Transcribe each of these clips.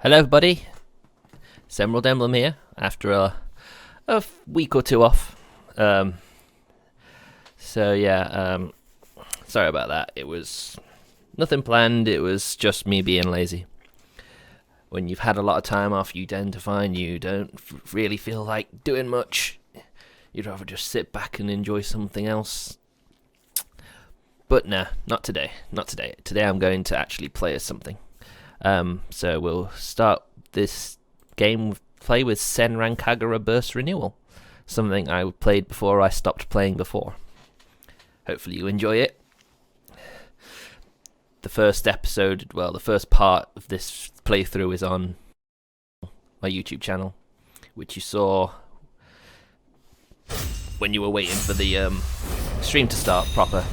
Hello everybody, it's Emerald Emblem here after a week or two off. Sorry about that. It was nothing planned, it was just me being lazy. When you've had a lot of time off, you tend to find you don't really feel like doing much. You'd rather just sit back and enjoy something else. But nah, not today. Today I'm going to actually play as something. So we'll start this game play with Senran Kagura Burst Renewal, something I played before I stopped playing before. Hopefully you enjoy it. The first part of this playthrough is on my YouTube channel, which you saw when you were waiting for the stream to start proper.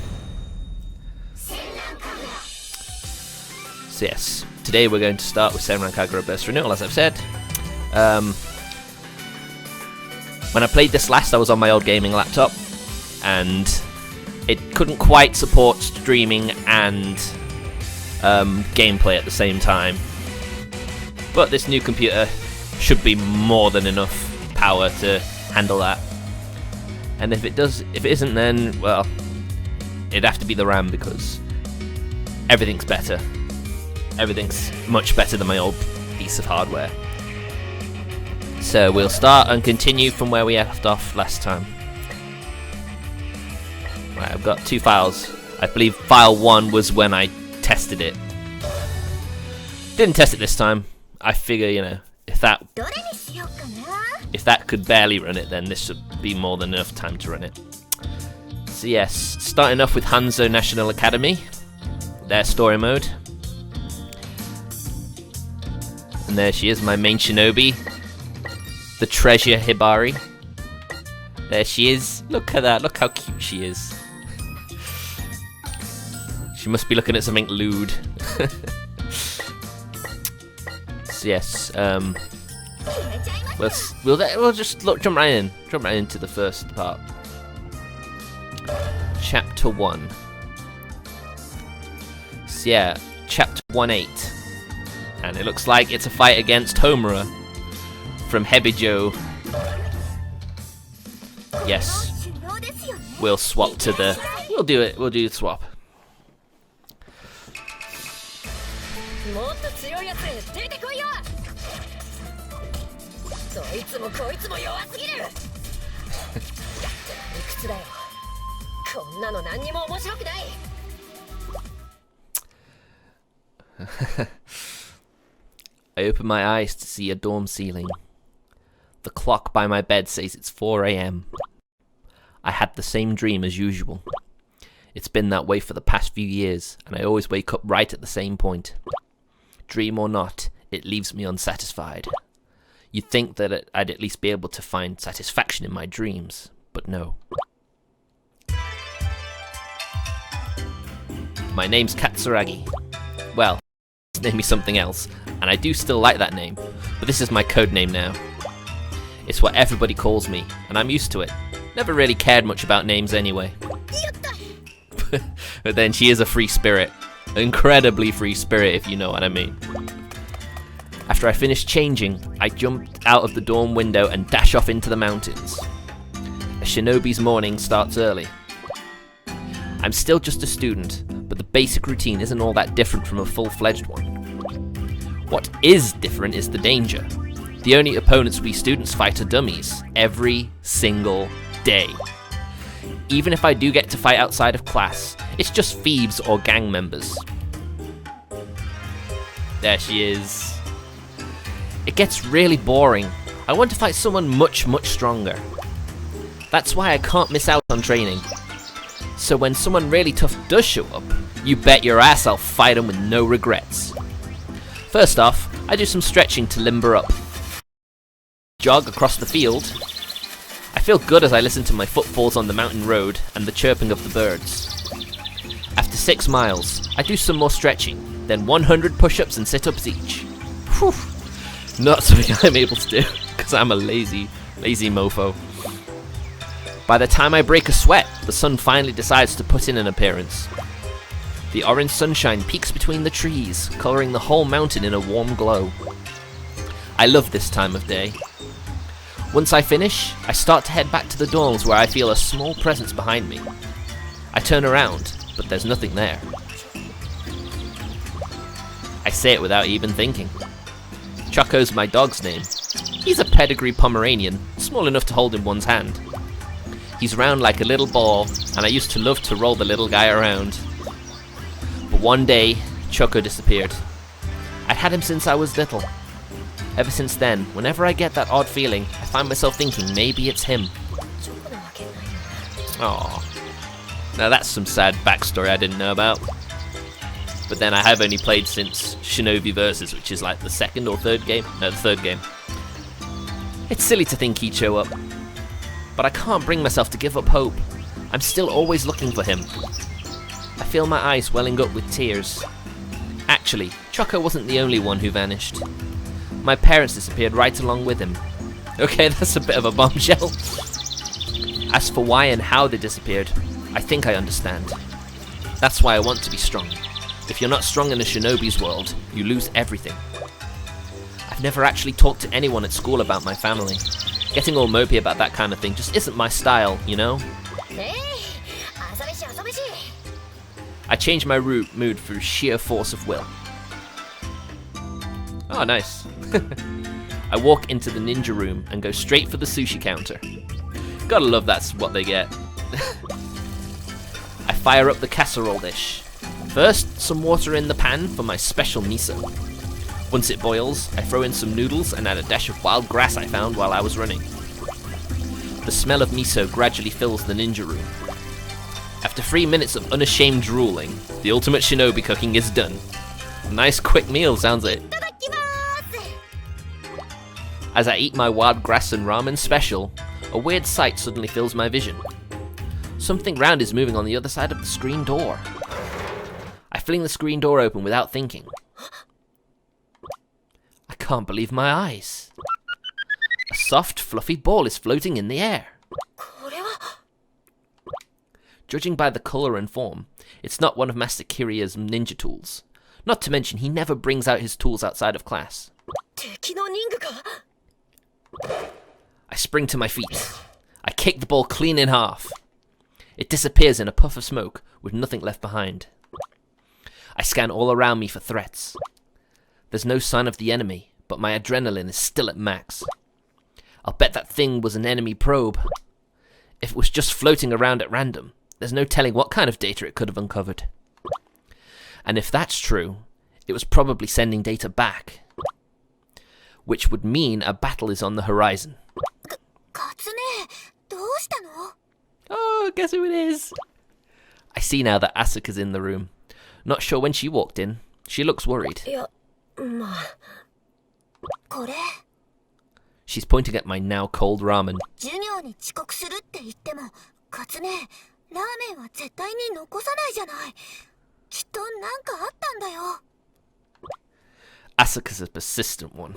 So yes, today we're going to start with Senran Kagura Burst Renewal, as I've said. When I played this last, I was on my old gaming laptop, and it couldn't quite support streaming and gameplay at the same time. But this new computer should be more than enough power to handle that. And if it isn't, then, well, it'd have to be the RAM, because everything's better. Everything's much better than my old piece of hardware. So we'll start and continue from where we left off last time. Right, I've got two files. I believe file 1 was when I tested it. Didn't test it this time. I figure, you know, if that could barely run it, then this should be more than enough time to run it. So yes, starting off with Hanzo National Academy, their story mode. And there she is, my main shinobi, the treasure Hibari. There she is. Look at that. Look how cute she is. She must be looking at something lewd. So yes, we'll just jump right into the first part. Chapter 1. So yeah, Chapter 1.8. And it looks like it's a fight against Homura from Hebijo. Yes. We'll swap to the... We'll do the swap. I open my eyes to see a dorm ceiling. The clock by my bed says it's 4 AM. I had the same dream as usual. It's been that way for the past few years, and I always wake up right at the same point. Dream or not, it leaves me unsatisfied. You'd think that I'd at least be able to find satisfaction in my dreams, but no. My name's Katsuragi. Well, name me something else, and I do still like that name, but this is my code name now. It's what everybody calls me, and I'm used to it. Never really cared much about names anyway. But then she is a free spirit. Incredibly free spirit, if you know what I mean. After I finish changing, I jump out of the dorm window and dash off into the mountains. A shinobi's morning starts early. I'm still just a student, but the basic routine isn't all that different from a full-fledged one. What is different is the danger. The only opponents we students fight are dummies, every single day. Even if I do get to fight outside of class, it's just thieves or gang members. There she is. It gets really boring. I want to fight someone much, much stronger. That's why I can't miss out on training. So when someone really tough does show up, you bet your ass I'll fight them with no regrets. First off, I do some stretching to limber up. Jog across the field. I feel good as I listen to my footfalls on the mountain road and the chirping of the birds. After 6 miles, I do some more stretching, then 100 push-ups and sit-ups each. Whew. Not something I'm able to do, because I'm a lazy mofo. By the time I break a sweat, the sun finally decides to put in an appearance. The orange sunshine peeks between the trees, colouring the whole mountain in a warm glow. I love this time of day. Once I finish, I start to head back to the dorms where I feel a small presence behind me. I turn around, but there's nothing there. I say it without even thinking. Choco's my dog's name. He's a pedigree Pomeranian, small enough to hold in one's hand. He's round like a little ball, and I used to love to roll the little guy around. But one day, Choco disappeared. I'd had him since I was little. Ever since then, whenever I get that odd feeling, I find myself thinking maybe it's him. Aww. Now that's some sad backstory I didn't know about. But then I have only played since Shinobi Versus, which is like the second or third game? No, the third game. It's silly to think he'd show up. But I can't bring myself to give up hope. I'm still always looking for him. I feel my eyes welling up with tears. Actually, Choco wasn't the only one who vanished. My parents disappeared right along with him. Okay, that's a bit of a bombshell. As for why and how they disappeared, I think I understand. That's why I want to be strong. If you're not strong in a shinobi's world, you lose everything. I've never actually talked to anyone at school about my family. Getting all mopey about that kind of thing just isn't my style, you know? I changed my mood through sheer force of will. Oh, nice. I walk into the ninja room and go straight for the sushi counter. Gotta love that's what they get. I fire up the casserole dish. First, some water in the pan for my special miso. Once it boils, I throw in some noodles and add a dash of wild grass I found while I was running. The smell of miso gradually fills the ninja room. After 3 minutes of unashamed drooling, the ultimate shinobi cooking is done. A nice quick meal, sounds it. As I eat my wild grass and ramen special, a weird sight suddenly fills my vision. Something round is moving on the other side of the screen door. I fling the screen door open without thinking. I can't believe my eyes. A soft, fluffy ball is floating in the air. Judging by the colour and form, it's not one of Master Kiria's ninja tools. Not to mention he never brings out his tools outside of class. I spring to my feet. I kick the ball clean in half. It disappears in a puff of smoke with nothing left behind. I scan all around me for threats. There's no sign of the enemy, but my adrenaline is still at max. I'll bet that thing was an enemy probe. If it was just floating around at random, there's no telling what kind of data it could have uncovered. And if that's true, it was probably sending data back. Which would mean a battle is on the horizon. Oh, guess who it is? I see now that Asuka's in the room. Not sure when she walked in. She looks worried. She's pointing at my now cold ramen. Asuka's a persistent one.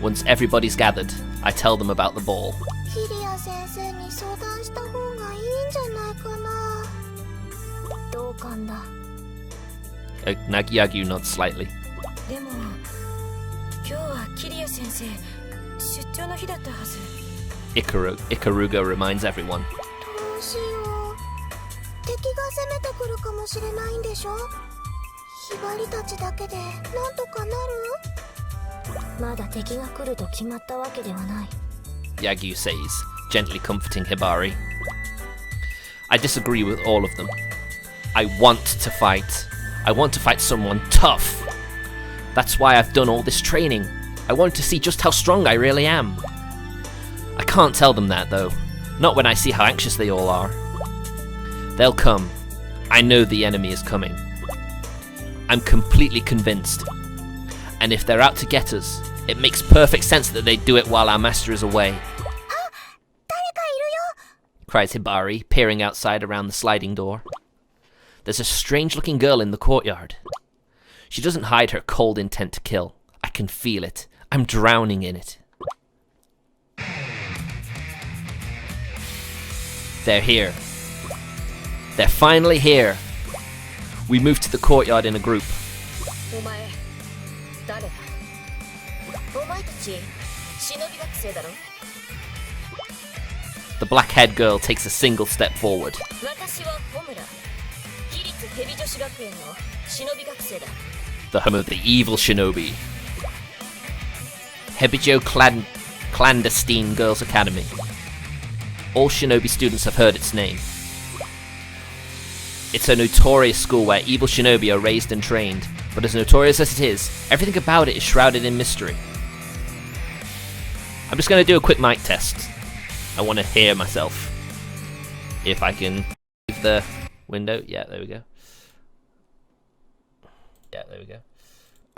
Once everybody's gathered, I tell them about the ball. Yagyu nods slightly. Ikaruga reminds everyone. Yagyu says, gently comforting Hibari. I disagree with all of them. I want to fight. I want to fight someone tough. That's why I've done all this training. I want to see just how strong I really am. I can't tell them that though. Not when I see how anxious they all are. They'll come. I know the enemy is coming. I'm completely convinced. And if they're out to get us, it makes perfect sense that they do it while our master is away. Cries Hibari, peering outside around the sliding door. There's a strange-looking girl in the courtyard. She doesn't hide her cold intent to kill. I can feel it. I'm drowning in it. They're here. They're finally here. We move to the courtyard in a group. The black-haired girl takes a single step forward. The home of the evil shinobi. Hebijo Clandestine Girls Academy. All shinobi students have heard its name. It's a notorious school where evil shinobi are raised and trained, but as notorious as it is, everything about it is shrouded in mystery. I'm just going to do a quick mic test. I want to hear myself. If I can leave the window. Yeah, there we go. Yeah, there we go.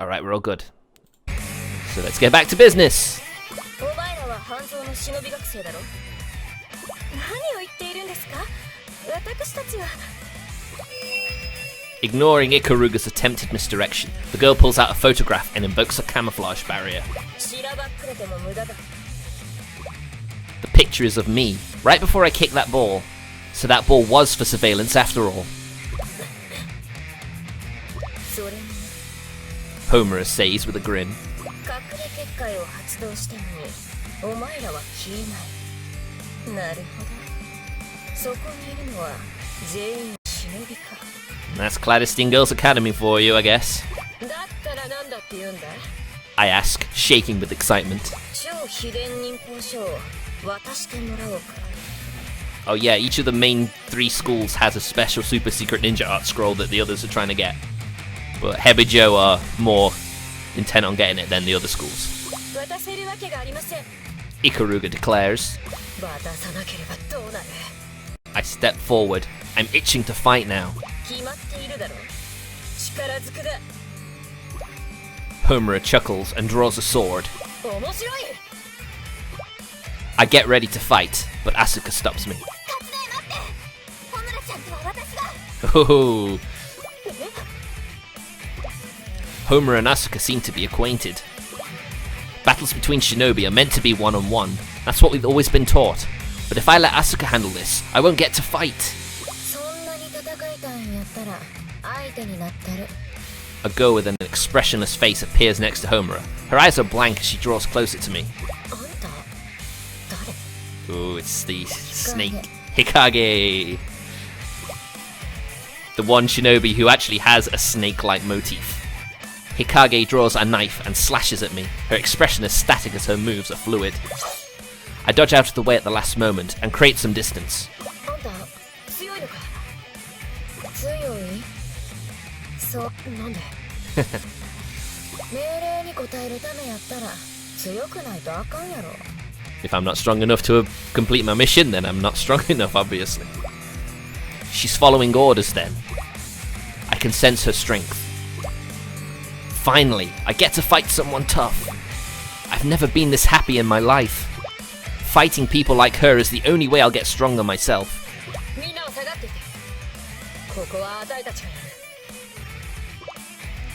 Alright, we're all good. So let's get back to business! Ignoring Ikaruga's attempted misdirection, the girl pulls out a photograph and invokes a camouflage barrier. The picture is of me, right before I kicked that ball. So that ball was for surveillance after all. Homura says with a grin. That's Clandestine Girls Academy for you, I guess. I ask, shaking with excitement. Oh yeah, each of the main 3 schools has a special super secret ninja art scroll that the others are trying to get. But Hebijo are more intent on getting it than the other schools. Ikaruga declares. I step forward. I'm itching to fight now. Homura chuckles and draws a sword. I get ready to fight, but Asuka stops me. Oh. Homura and Asuka seem to be acquainted. Battles between shinobi are meant to be one-on-one. That's what we've always been taught. But if I let Asuka handle this, I won't get to fight. A girl with an expressionless face appears next to Homura. Her eyes are blank as she draws closer to me. Ooh, it's the snake. Hikage! The one shinobi who actually has a snake-like motif. Hikage draws a knife and slashes at me. Her expression is static as her moves are fluid. I dodge out of the way at the last moment and create some distance. If I'm not strong enough to complete my mission, then I'm not strong enough, obviously. She's following orders then. I can sense her strength. Finally, I get to fight someone tough. I've never been this happy in my life. Fighting people like her is the only way I'll get stronger myself.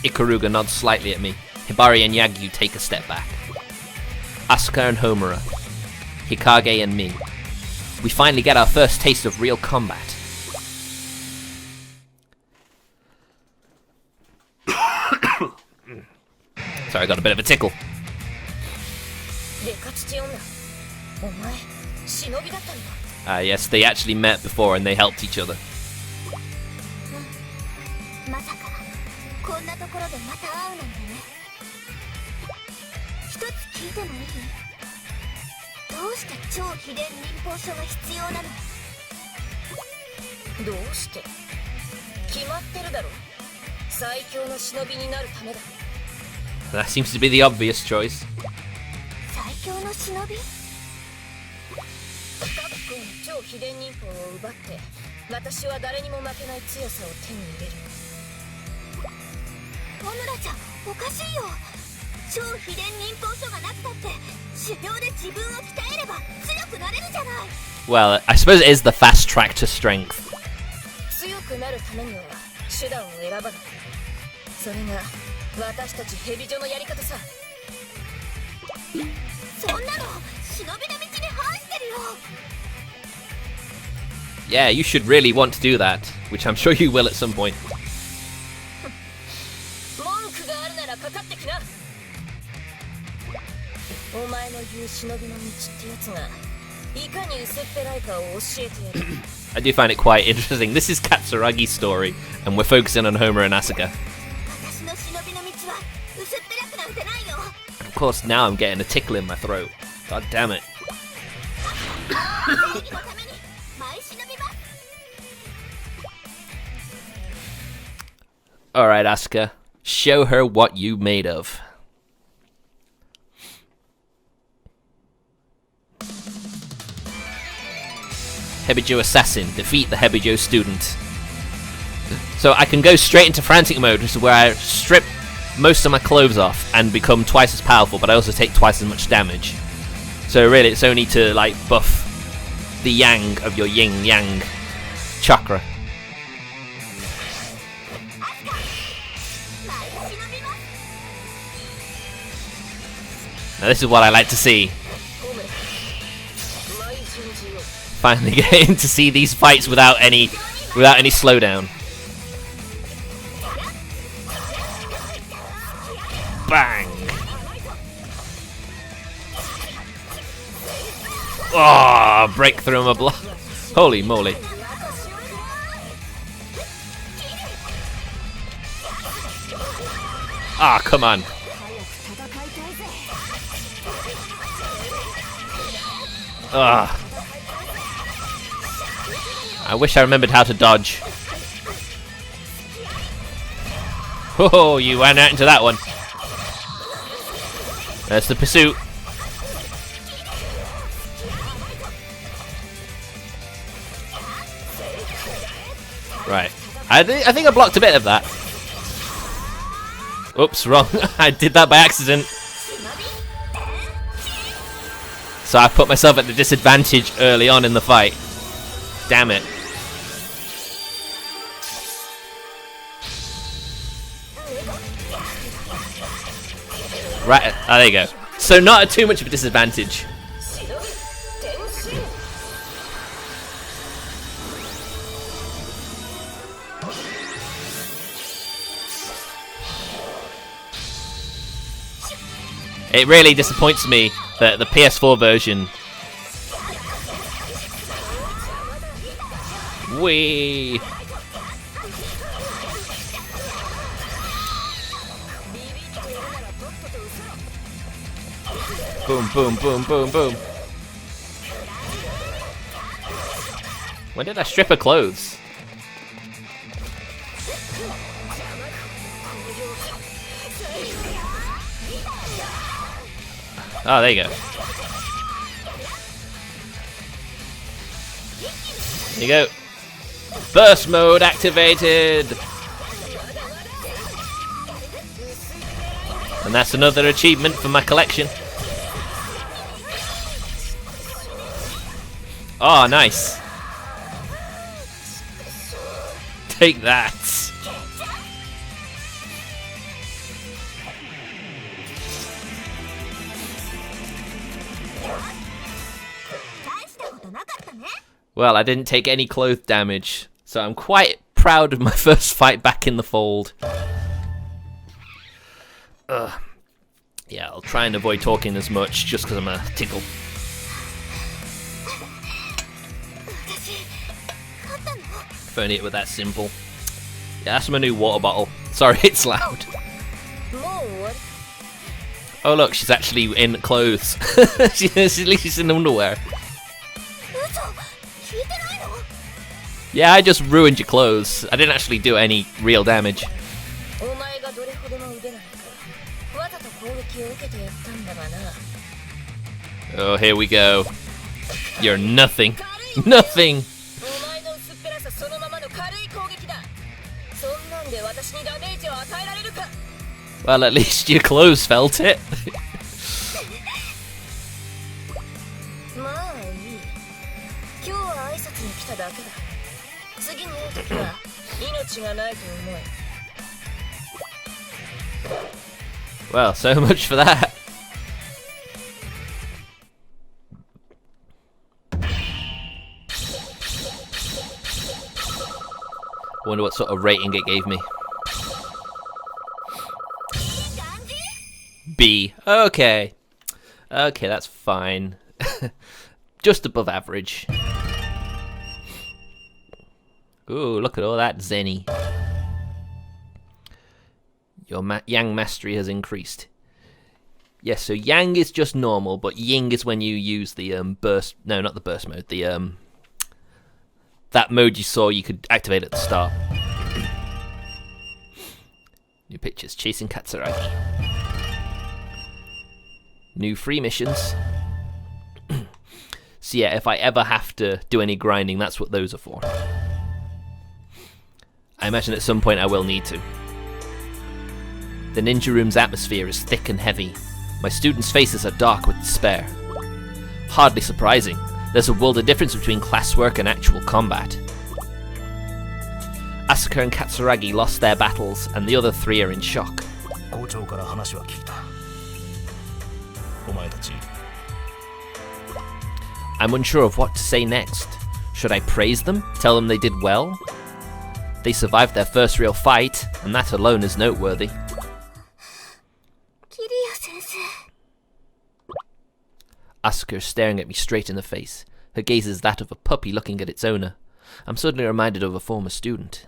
Ikaruga nods slightly at me. Hibari and Yagyu take a step back. Asuka and Homura. Hikage and me. We finally get our first taste of real combat. Sorry, I got a bit of a tickle. Yes, they actually met before and they helped each other. That seems to be the obvious choice. Well, I suppose it is the fast track to strength. Yeah, you should really want to do that, which I'm sure you will at some point. I do find it quite interesting. This is Katsuragi's story, and we're focusing on Homer and Asuka. Of course, now I'm getting a tickle in my throat. God damn it. Alright, Asuka. Show her what you made of. Hebijo Assassin. Defeat the Hebijo student. So I can go straight into frantic mode, which is where I strip most of my clothes off and become twice as powerful, but I also take twice as much damage. So really, it's only to like buff the yang of your yin-yang chakra. Now this is what I like to see. Finally getting to see these fights without any slowdown. Bang! Oh, break through my block. Holy moly. Ah, come on. Ah. I wish I remembered how to dodge. Oh, you went out into that one. There's the pursuit. Right. I think I blocked a bit of that. Oops, wrong. I did that by accident. So I put myself at the disadvantage early on in the fight. Damn it. Right, there you go. So not at too much of a disadvantage. It really disappoints me that the PS4 version... Whee! Boom, boom, boom, boom, boom. When did I strip her clothes? Oh, there you go. There you go. Burst mode activated! And that's another achievement for my collection. Oh, nice. Take that. Well, I didn't take any clothes damage, so I'm quite proud of my first fight back in the fold. Yeah, I'll try and avoid talking as much just because I'm a tickle. If only it were that simple. Yeah, that's my new water bottle. Sorry, it's loud. Oh look, she's actually in clothes. She's in underwear. Yeah, I just ruined your clothes. I didn't actually do any real damage. Oh, here we go. You're nothing. Nothing! Well, at least your clothes felt it. Well, so much for that. I wonder what sort of rating it gave me. B. Okay. Okay, that's fine. Just above average. Ooh, look at all that zenny. Your Yang mastery has increased. Yes, so Yang is just normal, but Ying is when you use the burst... No, not the burst mode. The that mode you saw you could activate at the start. New pictures. Chasing Katsuragi. New free missions. So yeah, if I ever have to do any grinding, that's what those are for. I imagine at some point I will need to. The ninja room's atmosphere is thick and heavy. My students' faces are dark with despair. Hardly surprising. There's a world of difference between classwork and actual combat. Asuka and Katsuragi lost their battles, and the other three are in shock. I'm unsure of what to say next. Should I praise them? Tell them they did well? They survived their first real fight, and that alone is noteworthy. Asuka is staring at me straight in the face. Her gaze is that of a puppy looking at its owner. I'm suddenly reminded of a former student.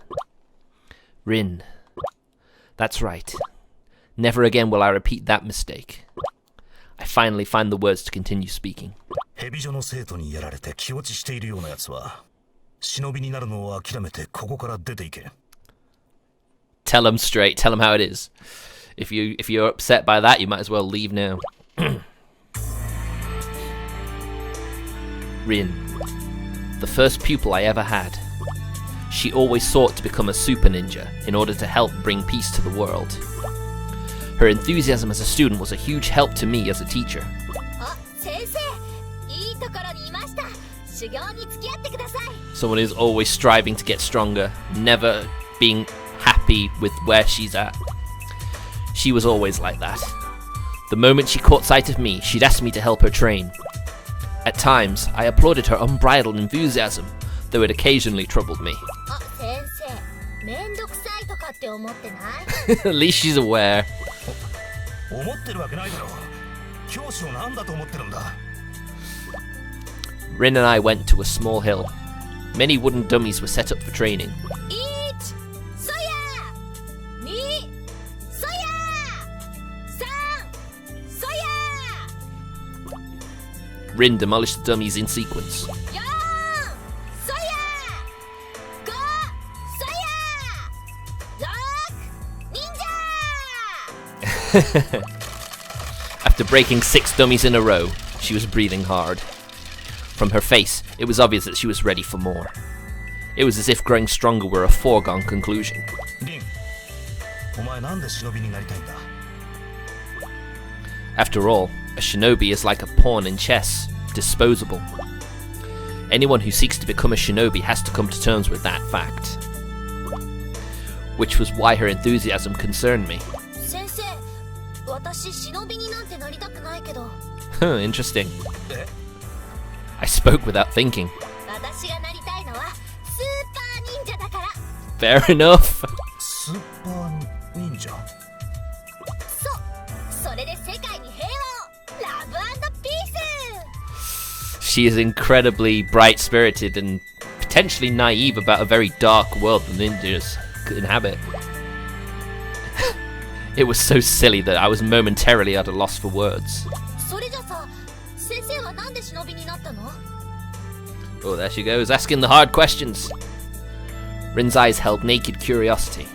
Rin. That's right. Never again will I repeat that mistake. I finally find the words to continue speaking. Tell him straight. Tell him how it is. If you're upset by that, you might as well leave now. Rin. The first pupil I ever had. She always sought to become a super ninja in order to help bring peace to the world. Her enthusiasm as a student was a huge help to me as a teacher. Someone who's always striving to get stronger, never being happy with where she's at. She was always like that. The moment she caught sight of me, she'd ask me to help her train. At times, I applauded her unbridled enthusiasm, though it occasionally troubled me. At least she's aware. Rin and I went to a small hill. Many wooden dummies were set up for training. Rin demolished the dummies in sequence. After breaking 6 dummies in a row, she was breathing hard. From her face, it was obvious that she was ready for more. It was as if growing stronger were a foregone conclusion. After all, a shinobi is like a pawn in chess, disposable. Anyone who seeks to become a shinobi has to come to terms with that fact. Which was why her enthusiasm concerned me. Interesting. I spoke without thinking. Fair enough. She is incredibly bright-spirited and potentially naive about a very dark world the ninjas could inhabit. It was so silly that I was momentarily at a loss for words. Oh, there she goes, asking the hard questions. Rin's eyes held naked curiosity.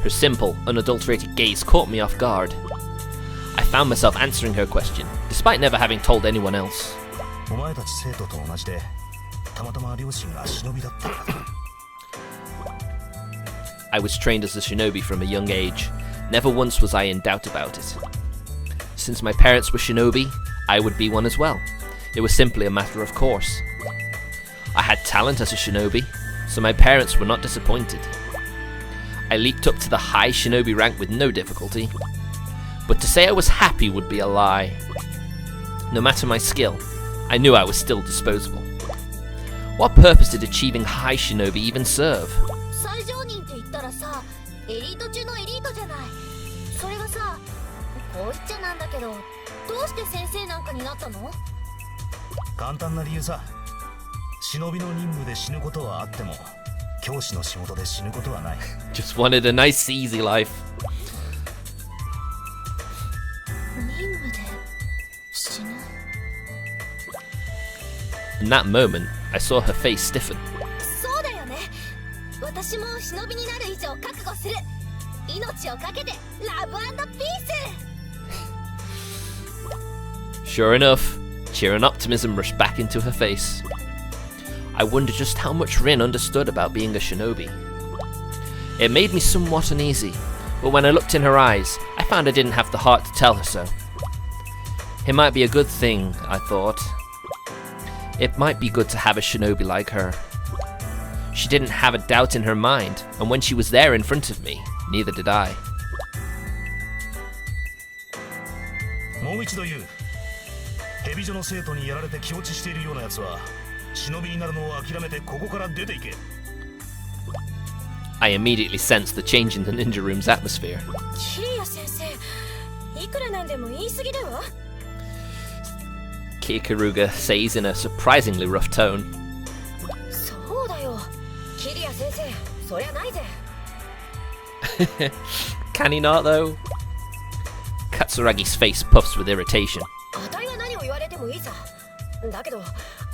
Her simple, unadulterated gaze caught me off guard. I found myself answering her question, despite never having told anyone else. I was trained as a shinobi from a young age. Never once was I in doubt about it. Since my parents were shinobi, I would be one as well. It was simply a matter of course. I had talent as a shinobi, so my parents were not disappointed. I leaped up to the high shinobi rank with no difficulty. But to say I was happy would be a lie. No matter my skill, I knew I was still disposable. What purpose did achieving high shinobi even serve? エリート中のエリートじゃない。それがさ、こう言っちゃなんだけど、どうして先生なんかになったの？簡単な理由さ。忍びの任務で死ぬことはあっても、教師の仕事で死ぬことはない。Just wanted a nice, easy life. 任務で死ぬ。 In that moment, I saw her face stiffen. そうだよね。私も忍びになる以上覚悟する。命をかけてラブ&ピース。 Sure enough, cheer and optimism rushed back into her face. I wondered just how much Rin understood about being a shinobi. It made me somewhat uneasy, but when I looked in her eyes, I found I didn't have the heart to tell her so. It might be a good thing, I thought. It might be good to have a shinobi like her. She didn't have a doubt in her mind, and when she was there in front of me, neither did I. もう一度言う。蛇女の生徒にやられて気落ちしているような奴は、忍びになるのを諦めてここから出ていけ。I immediately sensed the change in the ninja room's atmosphere. キリヤ先生、いくらなんでも言い過ぎだわ。Kagura says in a surprisingly rough tone. そうだよ。キリヤ先生、そりゃないぜ。Can he not, though? Katsuragi's face puffs with irritation. あたいは何を言われてもいいさ。だけど、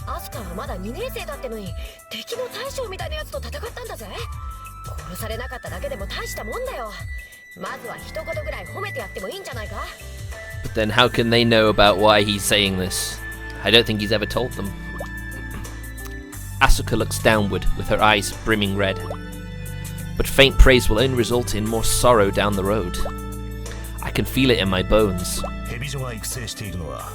アスカはまだ2年生だってのに、敵の大将みたいなやつと戦ったんだぜ。殺されなかっただけでも大したもんだよ。まずは一言ぐらい褒めてやってもいいんじゃないか。 But then how can they know about why he's saying this? I don't think he's ever told them. Asuka looks downward with her eyes brimming red. But faint praise will only result in more sorrow down the road. I can feel it in my bones. 蛇女が育成しているのは、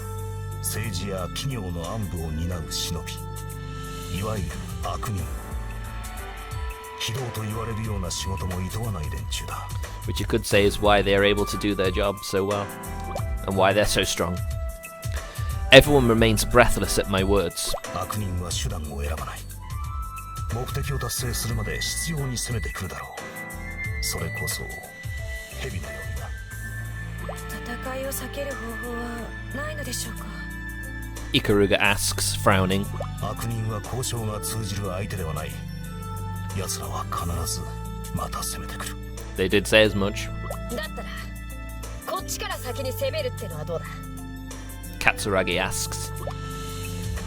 政治や企業の暗部を担う忍び、いわゆる悪人。非道と言われるような仕事も厭わない連中だ。Which you could say is why they are able to do their job so well, and why they're so strong. Everyone remains breathless at my words. 悪人は手段を選ばない。目的を達成するまで執拗に攻めてくるだろう。それこそ蛇のようにな。戦いを避ける方法はないのでしょうか。 Ikaruga asks, frowning. 悪人は交渉が通じる相手ではない。奴らは必ずまた攻めてくる。 They did say as much. だったら、こっちから先に攻めるってのはどうだ。 Katsuragi asks.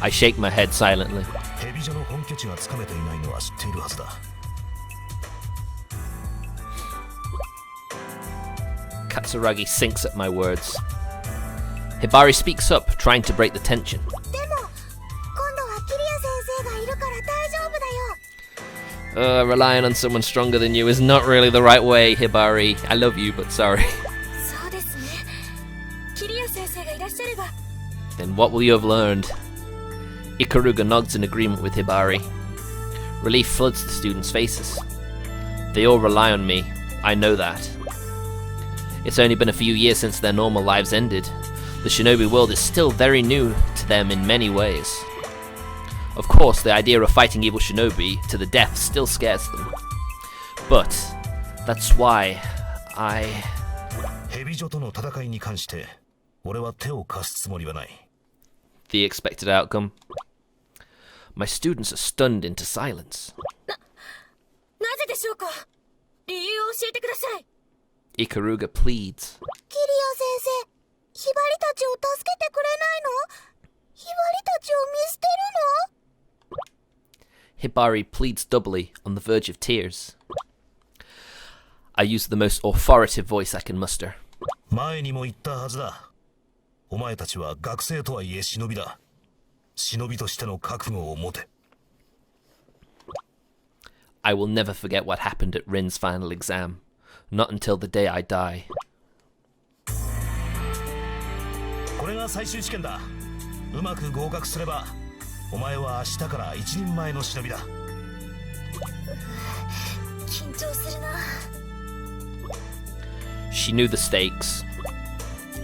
I shake my head silently. 蛇女の本拠地がつかめていないのは知っているはずだ。Katsuragi sinks at my words. Hibari speaks up, trying to break the tension. でも、今度はキリヤ先生がいるから大丈夫だよ。 Relying on someone stronger than you is not really the right way, Hibari. I love you, but sorry. そうですね。キリヤ先生がいらっしゃれば。 Then what will you have learned? Ikaruga nods in agreement with Hibari. Relief floods the students' faces. They all rely on me. I know that. It's only been a few years since their normal lives ended. The shinobi world is still very new to them in many ways. Of course, the idea of fighting evil shinobi to the death still scares them. But that's why I... 蛇女との戦いに関して、俺は手を貸すつもりはない。 The expected outcome. My students are stunned into silence. なぜでしょうか。理由を教えてください。 Ikaruga pleads. キリヤ先生、ヒバリたちを助けてくれないの？ヒバリたちを見捨てるの？ Hibari pleads doubly, on the verge of tears. I use the most authoritative voice I can muster. 前にも言ったはずだ。お前たちは学生とはいえ忍びだ。忍びとしての覚悟を持て。 I will never forget what happened at Rin's final exam. Not until the day I die. これが最終試験だ。うまく合格すれば、お前は明日から一人前の忍びだ。緊張するな。 She knew the stakes.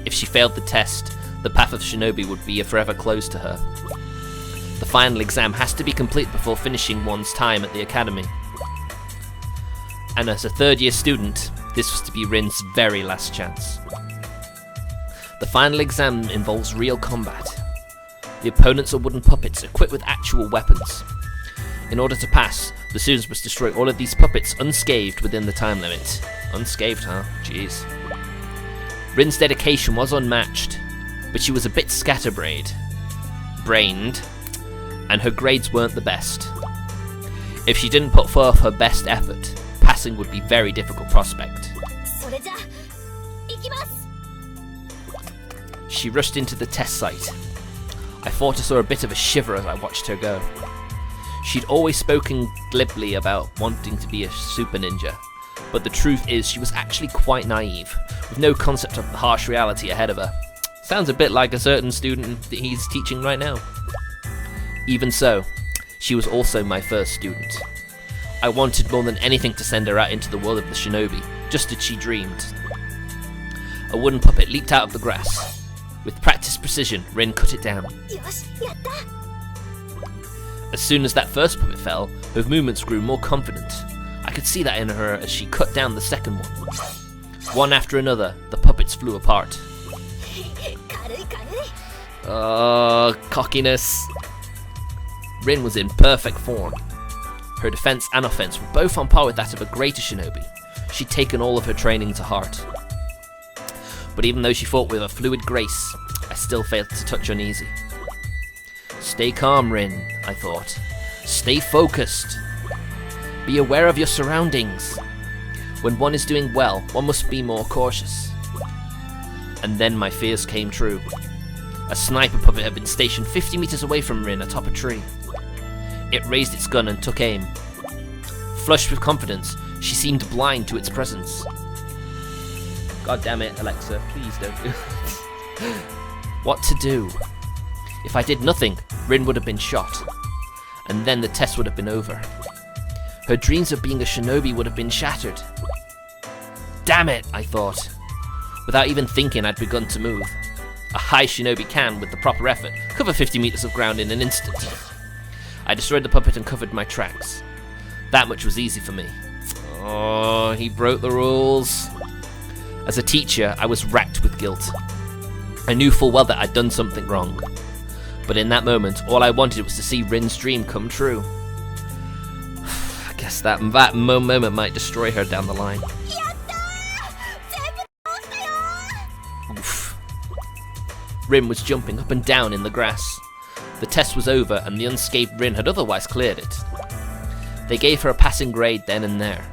If she failed the test, the path of shinobi would be forever closed to her. The final exam has to be complete before finishing one's time at the academy. And as a third-year student, this was to be Rin's very last chance. The final exam involves real combat. The opponents are wooden puppets equipped with actual weapons. In order to pass, the students must destroy all of these puppets unscathed within the time limit. Unscathed, huh? Jeez. Rin's dedication was unmatched, but she was a bit scatterbrained, and her grades weren't the best. If she didn't put forth her best effort, passing would be a very difficult prospect. She rushed into the test site. I thought I saw a bit of a shiver as I watched her go. She'd always spoken glibly about wanting to be a super ninja, but the truth is she was actually quite naive, with no concept of the harsh reality ahead of her. Sounds a bit like a certain student that he's teaching right now. Even so, she was also my first student. I wanted more than anything to send her out into the world of the shinobi, just as she dreamed. A wooden puppet leaped out of the grass. With practiced precision, Rin cut it down. As soon as that first puppet fell, her movements grew more confident. I could see that in her as she cut down the second one. One after another, the puppets flew apart. Cockiness. Rin was in perfect form. Her defense and offense were both on par with that of a greater shinobi. She'd taken all of her training to heart. But even though she fought with a fluid grace, I still failed to touch uneasy. Stay calm, Rin, I thought. Stay focused. Be aware of your surroundings. When one is doing well, one must be more cautious. And then my fears came true. A sniper puppet had been stationed 50 meters away from Rin atop a tree. It raised its gun and took aim. Flushed with confidence, she seemed blind to its presence. God damn it, Alexa, please don't do it. What to do? If I did nothing, Rin would have been shot. And then the test would have been over. Her dreams of being a shinobi would have been shattered. Damn it, I thought. Without even thinking, I'd begun to move. A high shinobi can, with the proper effort, cover 50 meters of ground in an instant. I destroyed the puppet and covered my tracks. That much was easy for me. Oh, he broke the rules. As a teacher, I was racked with guilt. I knew full well that I'd done something wrong. But in that moment, all I wanted was to see Rin's dream come true. I guess that moment might destroy her down the line. Oof. Rin was jumping up and down in the grass. The test was over and the unscathed Rin had otherwise cleared it. They gave her a passing grade then and there.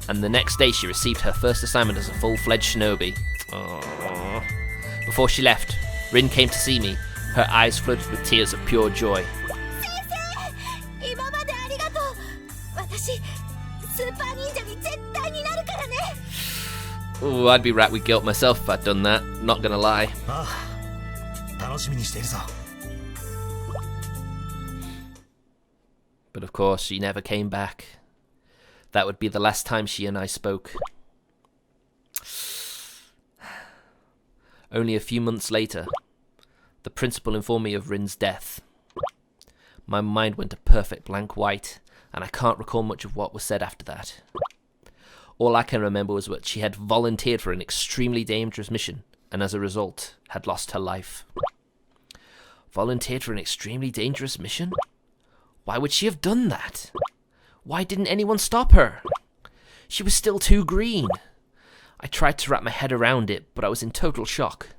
And the next day she received her first assignment as a full-fledged shinobi. Aww. Before she left, Rin came to see me, her eyes flooded with tears of pure joy. Ooh, I'd be racked with guilt myself if I'd done that, not gonna lie. But of course, she never came back. That would be the last time she and I spoke. Only a few months later, the principal informed me of Rin's death. My mind went a perfect blank white, and I can't recall much of what was said after that. All I can remember was that she had volunteered for an extremely dangerous mission, and as a result, had lost her life. Volunteered for an extremely dangerous mission? Why would she have done that? Why didn't anyone stop her? She was still too green. I tried to wrap my head around it, but I was in total shock.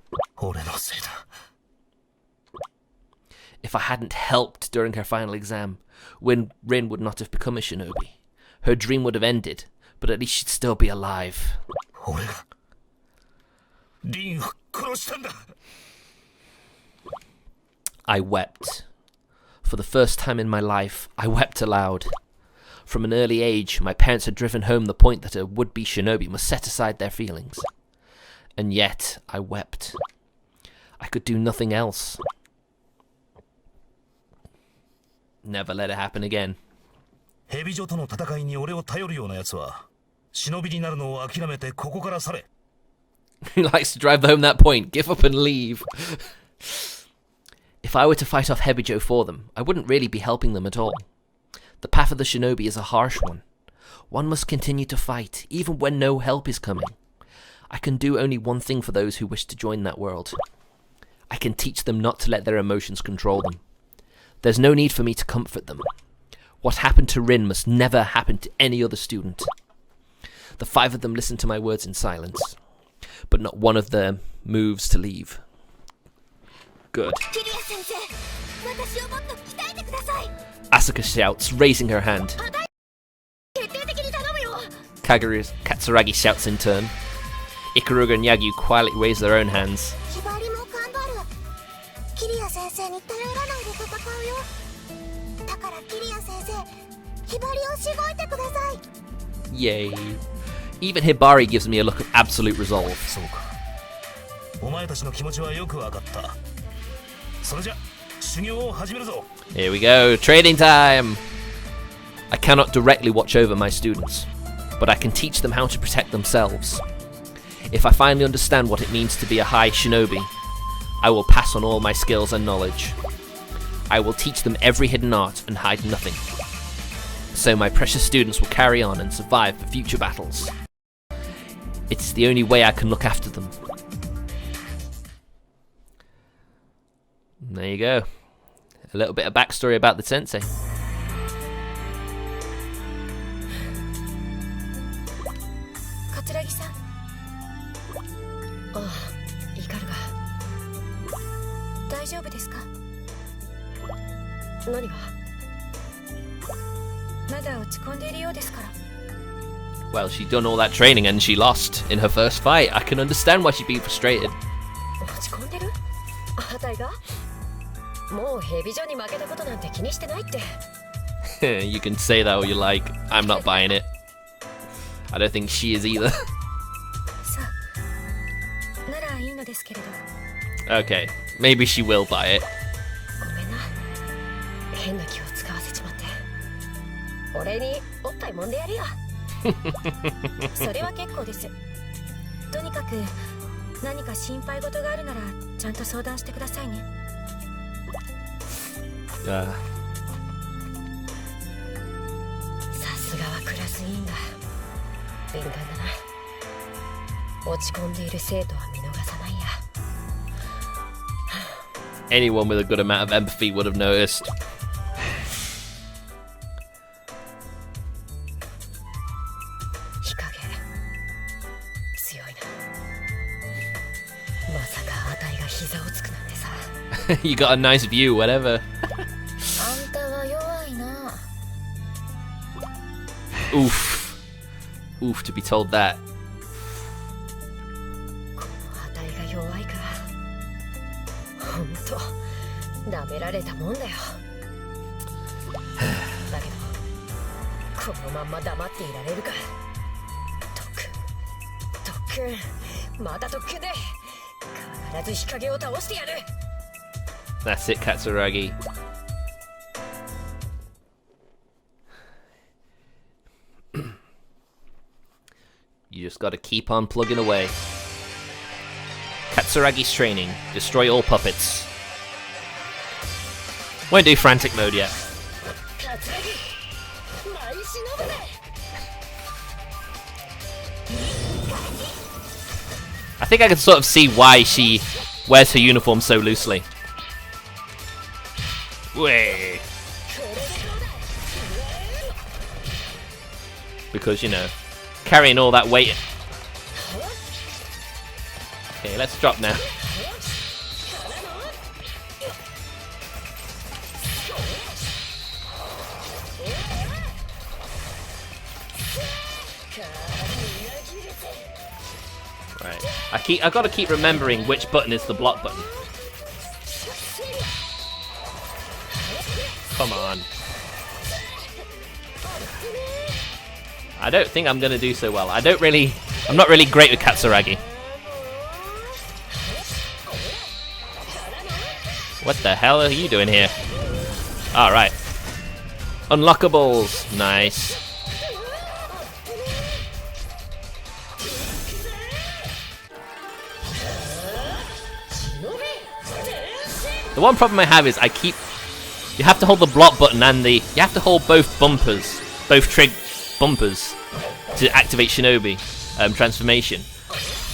If I hadn't helped during her final exam, Rin would not have become a shinobi. Her dream would have ended, but at least she'd still be alive. I wept. For the first time in my life, I wept aloud. From an early age, my parents had driven home the point that a would-be shinobi must set aside their feelings. And yet, I wept. I could do nothing else. Never let it happen again. He likes to drive home that point. Give up and leave. If I were to fight off Hebijo for them, I wouldn't really be helping them at all. The path of the shinobi is a harsh one One must continue to fight, even when no help is coming. I can do only one thing for those who wish to join that world. I can teach them not to let their emotions control them. There's no need for me to comfort them. What happened to Rin must never happen to any other student. The 5 of them listen to my words in silence, but not one of them moves to leave. Good. Asuka shouts, raising her hand. Katsuragi shouts in turn. Ikaruga and Yagyu quietly raise their own hands. Yay. Even Hibari gives me a look of absolute resolve. Here we go, training time! I cannot directly watch over my students, but I can teach them how to protect themselves. If I finally understand what it means to be a high shinobi, I will pass on all my skills and knowledge. I will teach them every hidden art and hide nothing. So my precious students will carry on and survive for future battles. It's the only way I can look after them. There you go. A little bit of backstory about the sensei. Katsuragi-san. Oh, Ikaru ga. 大丈夫ですか? 何が? まだ落ち込んでいるようですから. Well, she'd done all that training and she lost in her first fight. I can understand why she'd be frustrated. 落ち込んでる? あたいが? もうヘビジョに負けたことなんて気にしてないって. You can say that all you like. I'm not buying it. I don't think she is either. さあ、ならいいのですけれど. Okay, maybe she will buy it. ごめんな。変な気を使わせちまって。俺におっぱい揉んでやるよ。それは結構です。とにかく何か心配事があるならちゃんと相談してくださいね。さすがはクラス委員だ。敏感だな。落ち込んでいる生徒は見逃さないや。Anyone with a good amount of empathy would have noticed. 日陰強いな。まさかあたいが膝をつくなんてさ。You got a nice view, whatever. あんたは弱いな。 Oof. Oof to be told that. このあたいが弱いか。ほんと舐められたもんだよ。だけどこのまんま黙っていられるか。特訓また特訓で必ず日陰を倒してやる。 That's it, Katsuragi. You just gotta keep on plugging away. Katsuragi's training. Destroy all puppets. Won't do frantic mode yet. I think I can sort of see why she wears her uniform so loosely. Way. Because, you know, carrying all that weight. Okay, let's drop now. Right. I gotta keep remembering which button is the block button. Come on. I don't think I'm gonna do so well. I'm not really great with Katsuragi. What the hell are you doing here? Alright. Unlockables. Nice. The one problem I have is you have to hold the block button and you have to hold both bumpers, both bumpers to activate Shinobi transformation.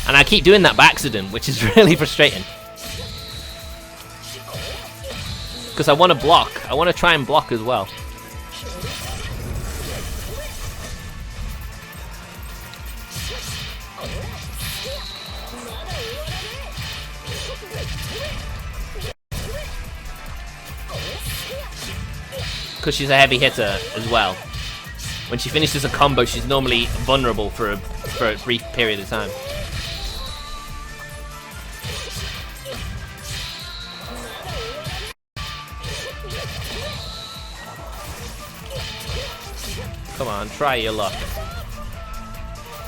And I keep doing that by accident, which is really frustrating. Because I want to block. I want to try and block as well. Because she's a heavy hitter as well. When she finishes a combo, she's normally vulnerable for a brief period of time. Come on, try your luck.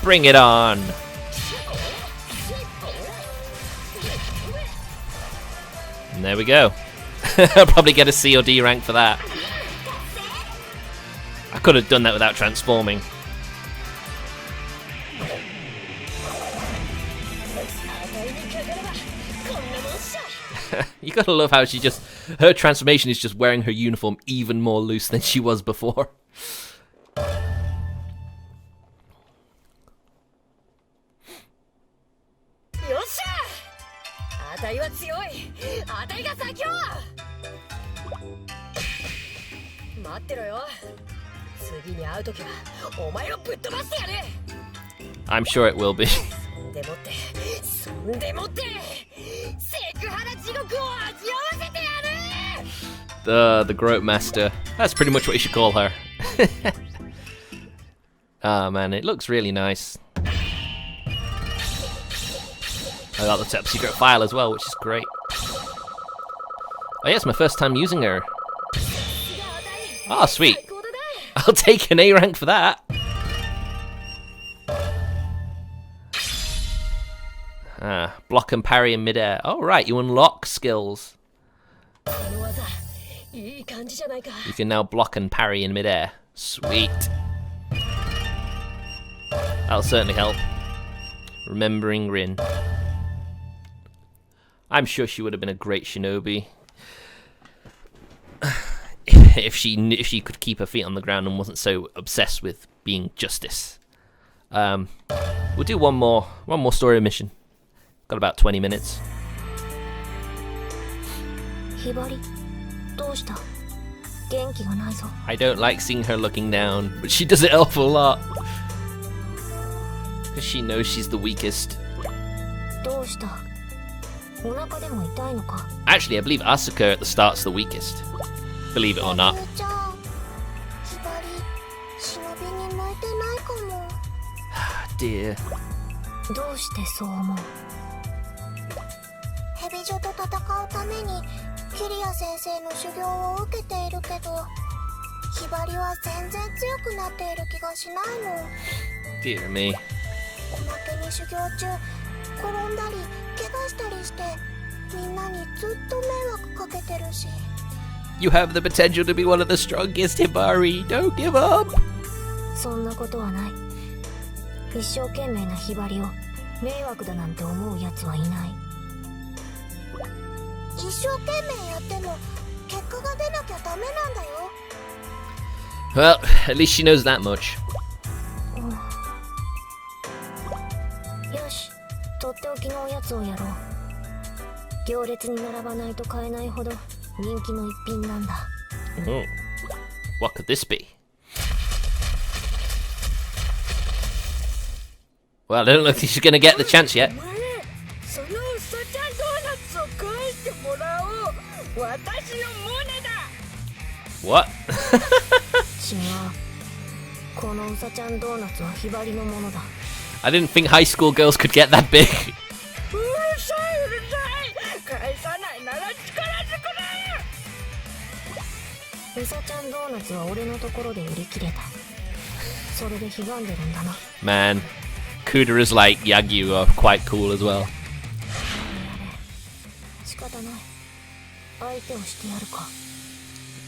Bring it on. And there we go. I'll probably get a C or D rank for that. I could have done that without transforming. You gotta love how she just... Her transformation is just wearing her uniform even more loose than she was before. I'm sure it will be. The Groat Master. That's pretty much what you should call her. Ah, man, it looks really nice. I got the top secret file as well, which is great. Oh yeah, it's my first time using her. Oh, sweet. I'll take an A rank for that. Ah, block and parry in midair. Oh, right, you unlock skills. You can now block and parry in midair. Sweet. That'll certainly help. Remembering Rin. I'm sure she would have been a great shinobi. if she could keep her feet on the ground and wasn't so obsessed with being justice. We'll do one more story mission. Got about 20 minutes. I don't like seeing her looking down, but she does it an awful lot. Because she knows she's the weakest. Actually, I believe Asuka at the start's the weakest. Believe it or not. Dear. Dear me. You have the potential to be one of the strongest, Hibari. Don't give up. Well, at least she knows that much. Oh, what could this be? Well, I don't look like she's gonna get the chance yet. What? I didn't think high school girls could get that big. Man, Kudera's like Yagyu are quite cool as well.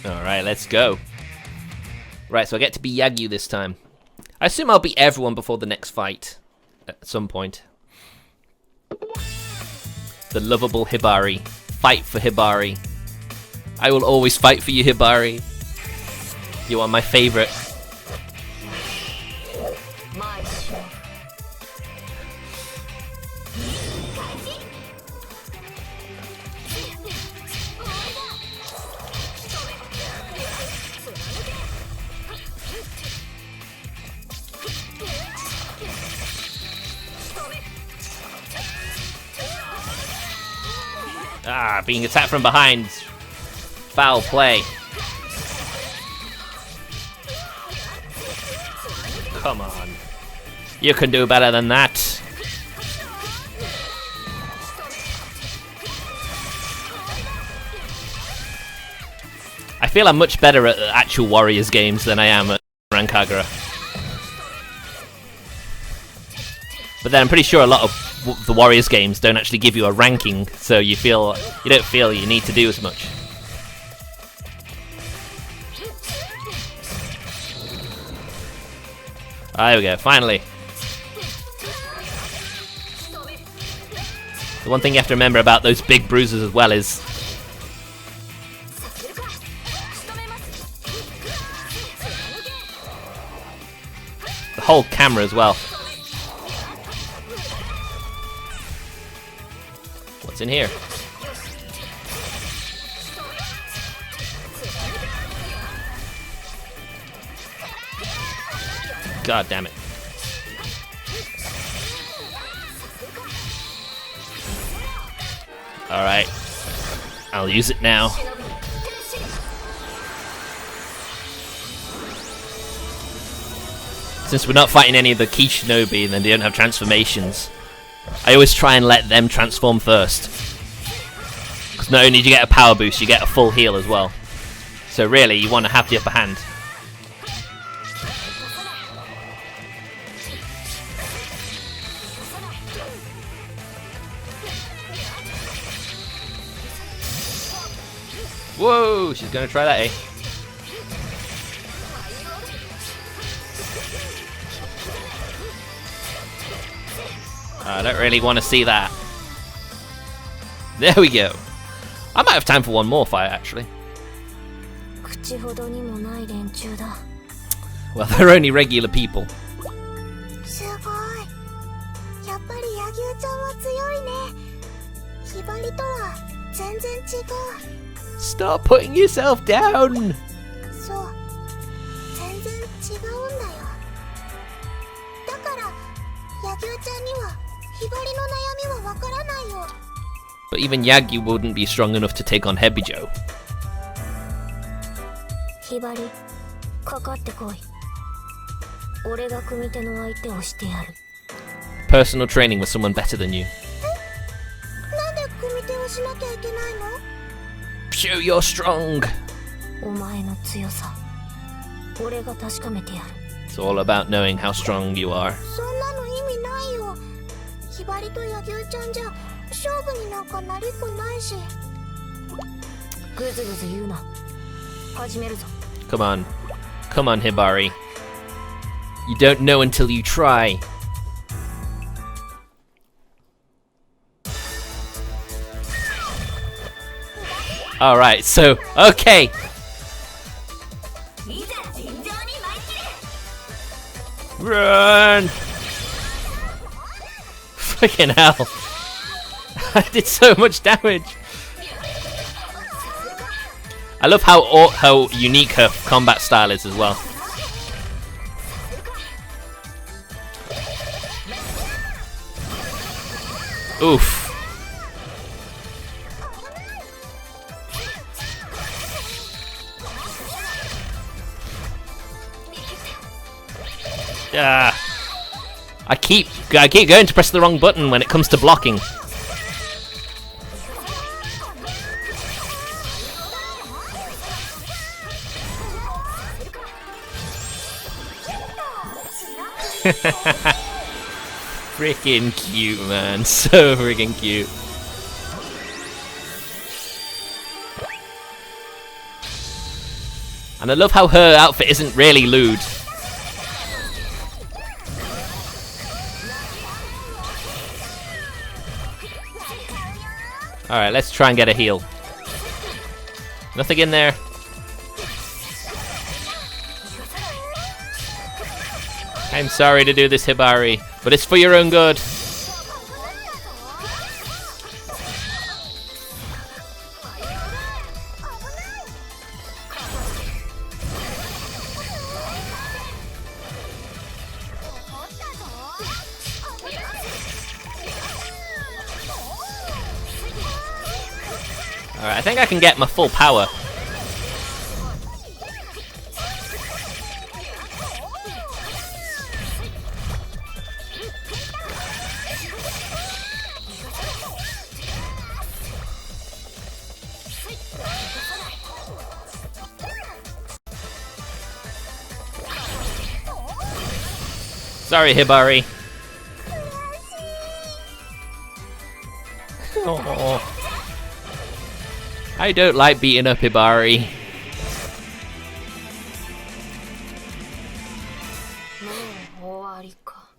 Alright, let's go. Right, so I get to be Yagyu this time. I assume I'll beat everyone before the next fight. At some point. The lovable Hibari. Fight for Hibari. I will always fight for you, Hibari. You are my favorite. Ah, being attacked from behind. Foul play. Come on. You can do better than that. I feel I'm much better at actual Warriors games than I am at Senran Kagura. But then I'm pretty sure a lot of the Warriors games don't actually give you a ranking, so you don't feel you need to do as much. There we go, finally. The one thing you have to remember about those big bruises as well is the whole camera as well. What's in here? God damn it. Alright. I'll use it now. Since we're not fighting any of the key shinobi and then they don't have transformations, I always try and let them transform first. Because not only do you get a power boost, you get a full heal as well. So really, you want to have the upper hand. Whoa, she's gonna try that, eh? I don't really want to see that. There we go. I might have time for one more fight, actually. Well, they're only regular people. Stop putting yourself down! But even Yagi wouldn't be strong enough to take on Hebijo. Personal training with someone better than you. Show you're strong! It's all about knowing how strong you are. Come on. Come on, Hibari. You don't know until you try. Alright, so, okay. Run! Fucking hell. I did so much damage. I love how unique her combat style is as well. Oof. I keep going to press the wrong button when it comes to blocking. Freaking cute, man. So freaking cute. And I love how her outfit isn't really lewd. Alright, let's try and get a heal. Nothing in there. I'm sorry to do this, Hibari, but it's for your own good. Alright, I think I can get my full power. Sorry, Hibari. Oh. I don't like beating up Hibari.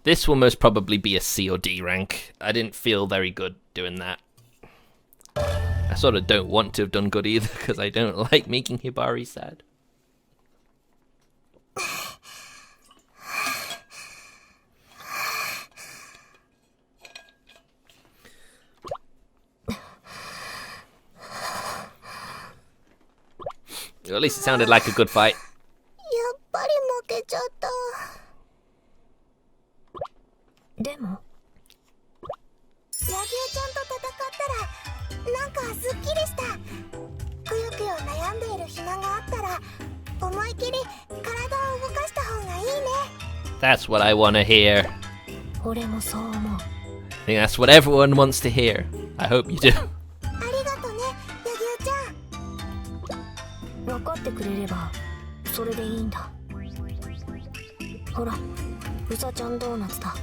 This will most probably be a C or D rank. I didn't feel very good doing that. I sort of don't want to have done good either, because I don't like making Hibari sad. At least it sounded like a good fight. That's what I want to hear. I think that's what everyone wants to hear. I hope you do. 分かってくれればそれでいいんだ。ほら、うさちゃんドーナツだ。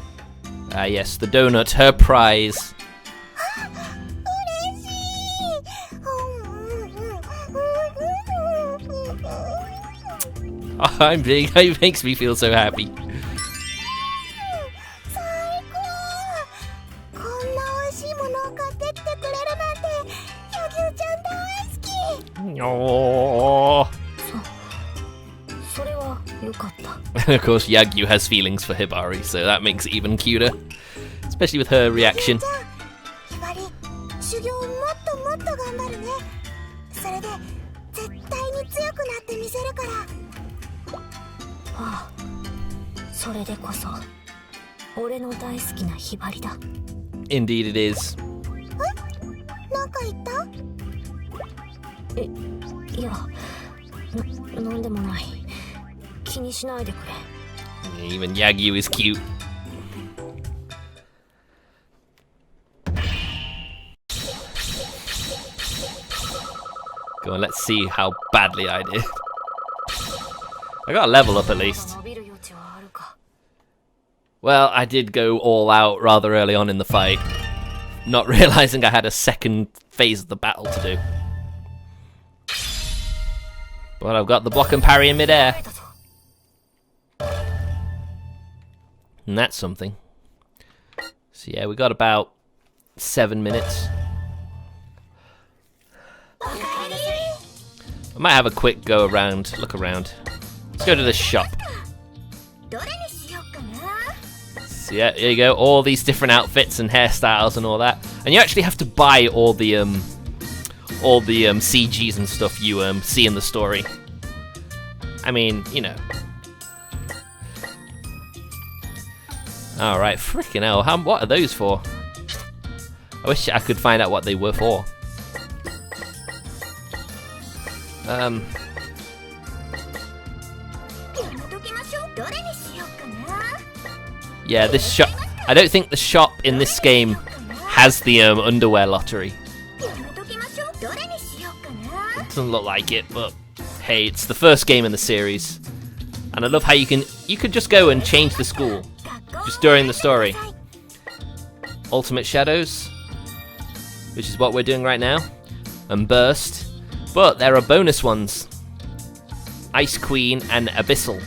Ah, yes, the donut, her prize. Oh, I'm big. It makes me feel so happy. Oh. And of course, Yagyu has feelings for Hibari, so that makes it even cuter, especially with her reaction. Indeed it is. Even Yagyu is cute. Go on, let's see how badly I did. I got a level up at least. Well, I did go all out rather early on in the fight, not realizing I had a second phase of the battle to do. But I've got the block and parry in midair. And that's something. So yeah, we got about 7 minutes. I might have a quick go around, look around. Let's go to the shop. So yeah, here you go, all these different outfits and hairstyles and all that. And you actually have to buy all the CGs and stuff you see in the story. I mean, you know. Alright, freaking hell, what are those for? I wish I could find out what they were for. Yeah, this shop, I don't think the shop in this game has the underwear lottery. It doesn't look like it, but hey, it's the first game in the series. And I love how you could just go and change the school just during the story. Ultimate Shadows, which is what we're doing right now, and Burst, but there are bonus ones. Ice Queen and Abyssal,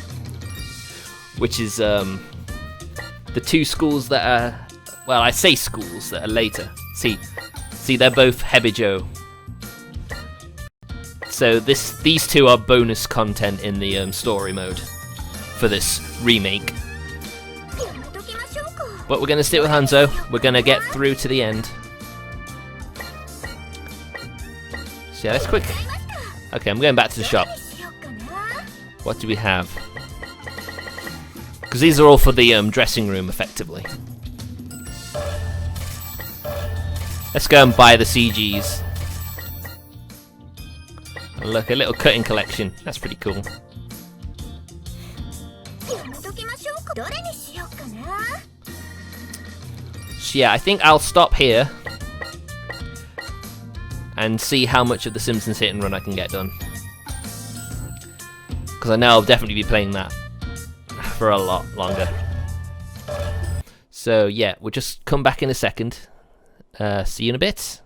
which is the two schools that are, well, I say schools that are later. See, they're both Hebijo. So these two are bonus content in the story mode for this remake. But we're going to stick with Hanzo. We're going to get through to the end. So yeah, let's quick. Okay, I'm going back to the shop. What do we have? Because these are all for the dressing room, effectively. Let's go and buy the CGs. Look, a little cutting collection. That's pretty cool. So yeah, I think I'll stop here and see how much of the Simpsons Hit and Run I can get done. Because I know I'll definitely be playing that for a lot longer. So yeah, we'll just come back in a second. See you in a bit.